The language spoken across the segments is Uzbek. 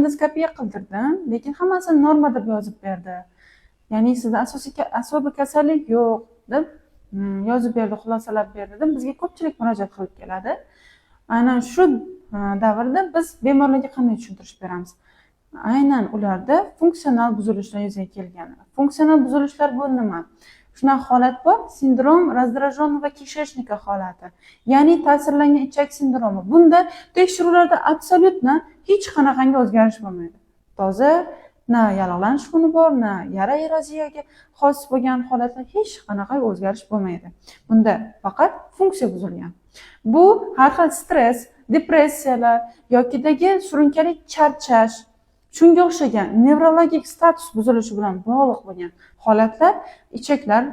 endoskopiya qildirdim, lekin hammasini norma deb yozib berdi. Ya'ni sizda asosiy kasallik yo'q deb yozib berdi, xulosalab berdi. Bizga ko'pchilik murojaat qilib keladi. Aynan shu davrda biz bemorlarga qanday tushuntirish beramiz? Aynan ularda funksional buzilishlar yuzaga kelgan. Funksional buzilishlar bu nima? Shunaqa holat bor, sindrom раздраженного кишечника holati. Ya'ni ta'sirlangan ichak sindromi. Bunda tekshiruvlarda absolyutna hech qanaqangi o'zgarish bo'lmaydi. Toza, na yallig'lanish foni bor, na yara eroziyaga xos bo'lgan holatlar hech qanaqa o'zgarish bo'lmaydi. Bunda faqat funksiya buzilgan. Bu har xil stress, depressiyalar yokidagi surunkali charchash, shunga o'xshagan nevrologik status buzilishi bilan bog'liq bo'lgan holatlar ichaklar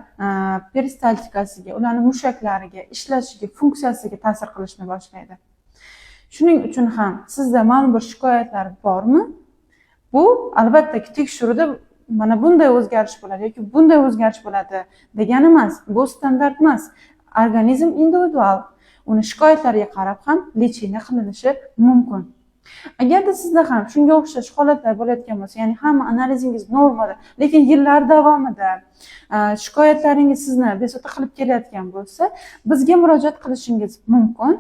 peristaltikasiga, ularning mushaklariga, ishlashiga, funksiyasiga ta'sir qilishni boshlaydi. Shuning uchun ham sizda ma'lum bir shikoyatlar bormi? Bu albatta tekshiruvda mana bunday o'zgarish bo'ladi yoki bunday o'zgarish bo'ladi degani emas. Bu standart emas. Organizm individual. Uni shikoyatlariga qarab ham lecheniya qilinishi mumkin. Agarda sizda ham shunga o'xshash holatlar bo'layotgan bo'lsa, ya'ni hamma analizingiz normada, lekin yillar davomida shikoyatlaringiz sizni bezovta qilib kelayotgan bo'lsa, bizga murojaat qilishingiz mumkin.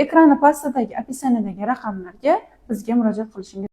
Ekranda pastdagi opisaniyadagi raqamlarga bizga murojaat qilishingiz